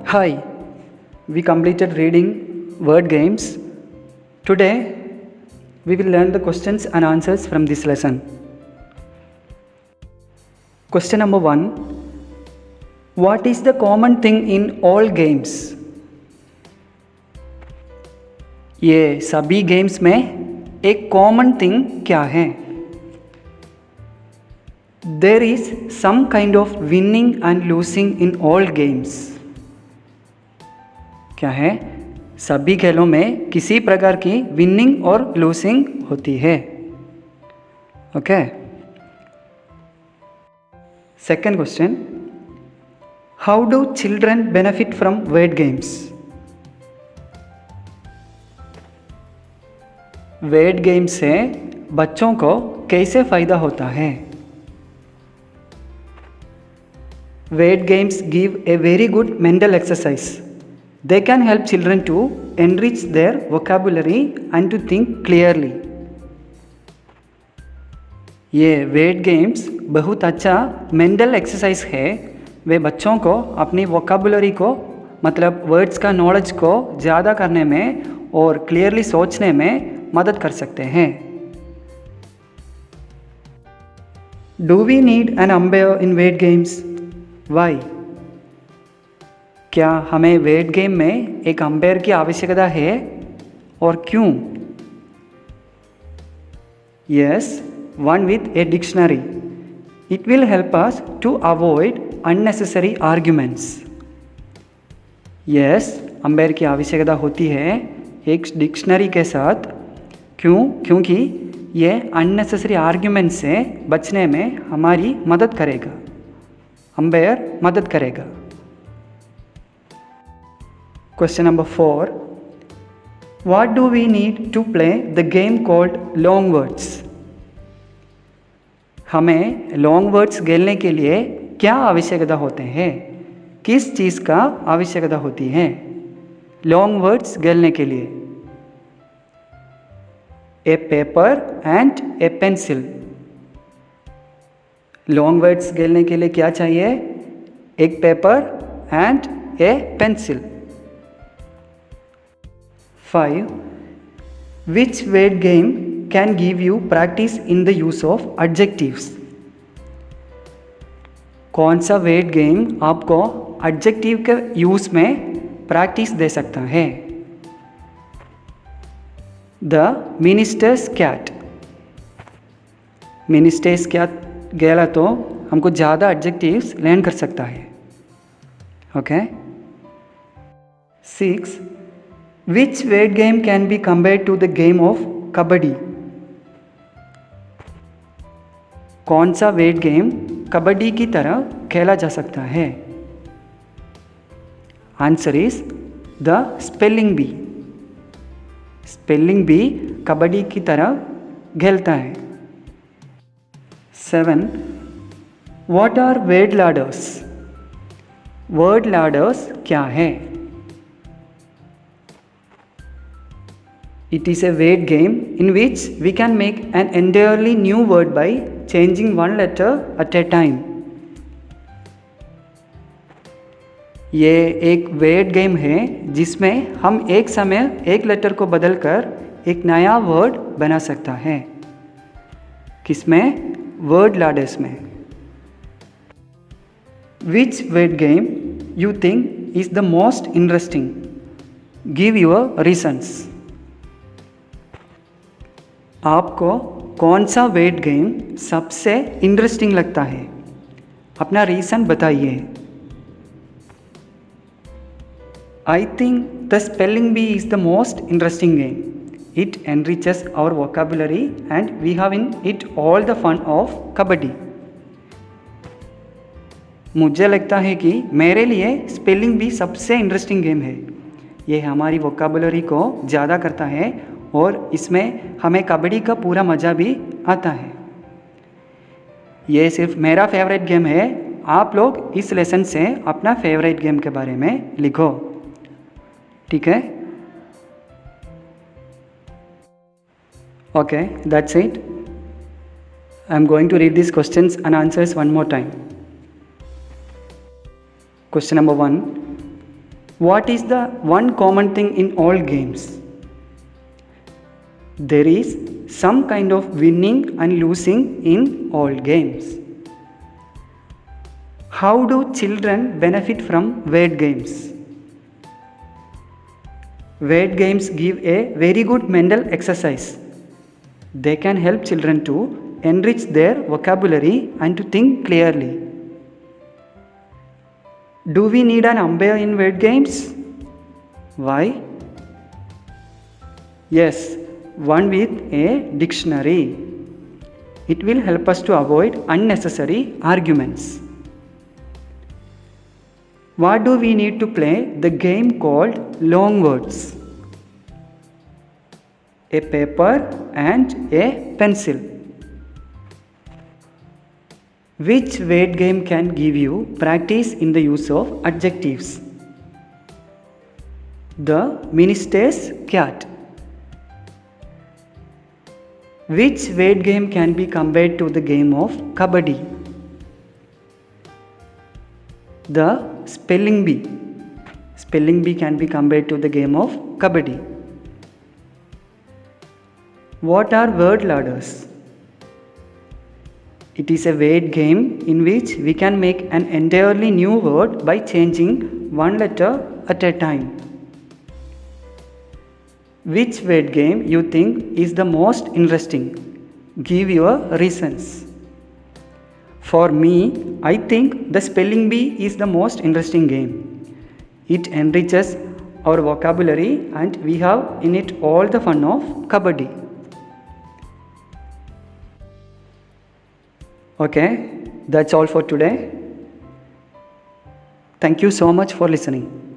Hi, we completed reading word games. Today, we will learn the questions and answers from this lesson. Question number 1. What is the common thing in all games? ये सभी games में एक common thing क्या है? There is some kind of winning and losing in all games. क्या है? सभी खेलों में किसी प्रकार की विनिंग और लूसिंग होती है. Okay. Second question. How do children benefit from word games? Word game से बच्चों को कैसे फ़ायदा होता है? Word games give a very good mental exercise. They can help children to enrich their vocabulary and to think clearly. ये word games बहुत अच्छा मेंटल एक्सरसाइज है. वे बच्चों को अपनी वोकेबुलरी को मतलब वर्ड्स का नॉलेज को ज़्यादा करने में और क्लियरली सोचने में मदद कर सकते हैं. Do we need an umpire in word games? Why? क्या हमें वर्ड गेम में एक अंपायर की आवश्यकता है और क्यों? Yes, one with a dictionary. It will help us to avoid unnecessary arguments. Yes, umpire की आवश्यकता होती है एक डिक्शनरी के साथ. क्यों? क्योंकि ये अननेसेसरी आर्ग्यूमेंट से बचने में हमारी मदद करेगा. अंपायर मदद करेगा. Question number 4. What do we need to play the game called long words? हमें लॉन्ग वर्ड्स खेलने के लिए क्या आवश्यकता होते हैं? किस चीज़ का आवश्यकता होती है लॉन्ग वर्ड्स खेलने के लिए? A paper and a pencil. Long words खेलने के लिए क्या चाहिए? एक paper and a pencil. 5. Which word game can give you practice in the use of adjectives? कौन सा वर्ड गेम आपको एडजेक्टिव के यूज़ में प्रैक्टिस दे सकता है? The minister's cat. Minister's cat गेला तो हमको ज़्यादा एडजेक्टिव्स लर्न कर सकता है. Okay. 6. Which word game can be compared to the game of kabaddi? कौन सा वर्ड गेम कबड्डी की तरह खेला जा सकता है? Answer is the spelling bee. Spelling bee kabaddi की तरह खेलता है. 7. What are word ladders? Word ladders क्या है? It is a word game in which we can make an entirely new word by changing one letter at a time. ये एक word game है जिसमें हम एक समय एक लेटर को बदलकर एक नया वर्ड बना सकता है. किसमें? वर्ड लैडर्स में. Which word game you think is the most interesting? Give your reasons. आपको कौन सा वर्ड गेम सबसे इंटरेस्टिंग लगता है? अपना रीज़न बताइए. I think the spelling bee is the most interesting game. It enriches our vocabulary and we have in it all the fun of kabaddi. मुझे लगता है कि मेरे लिए स्पेलिंग बी सबसे इंटरेस्टिंग गेम है. ये हमारी वोकेबुलरी को ज़्यादा करता है और इसमें हमें कबड्डी का पूरा मज़ा भी आता है. ये सिर्फ मेरा फेवरेट गेम है. आप लोग इस लेसन से अपना फेवरेट गेम के बारे में लिखो. ठीक है? Okay, that's it. I am going to read these questions and answers one more time. Question number 1. What is the one common thing in all games? There is some kind of winning and losing in all games. How do children benefit from word games? Word games give a very good mental exercise. They can help children to enrich their vocabulary and to think clearly. Do we need an umpire in word games? Why? Yes, one with a dictionary. It will help us to avoid unnecessary arguments. What do we need to play the game called long words? A paper and a pencil. Which word game can give you practice in the use of adjectives? The minister's cat. Which word game can be compared to the game of kabaddi? The spelling bee. Spelling bee can be compared to the game of kabaddi. What are word ladders? It is a word game in which we can make an entirely new word by changing one letter at a time. Which word game you think is the most interesting? Give your reasons. For me, I think the spelling bee is the most interesting game. It enriches our vocabulary and we have in it all the fun of kabaddi. Okay, that's all for today. Thank you so much for listening.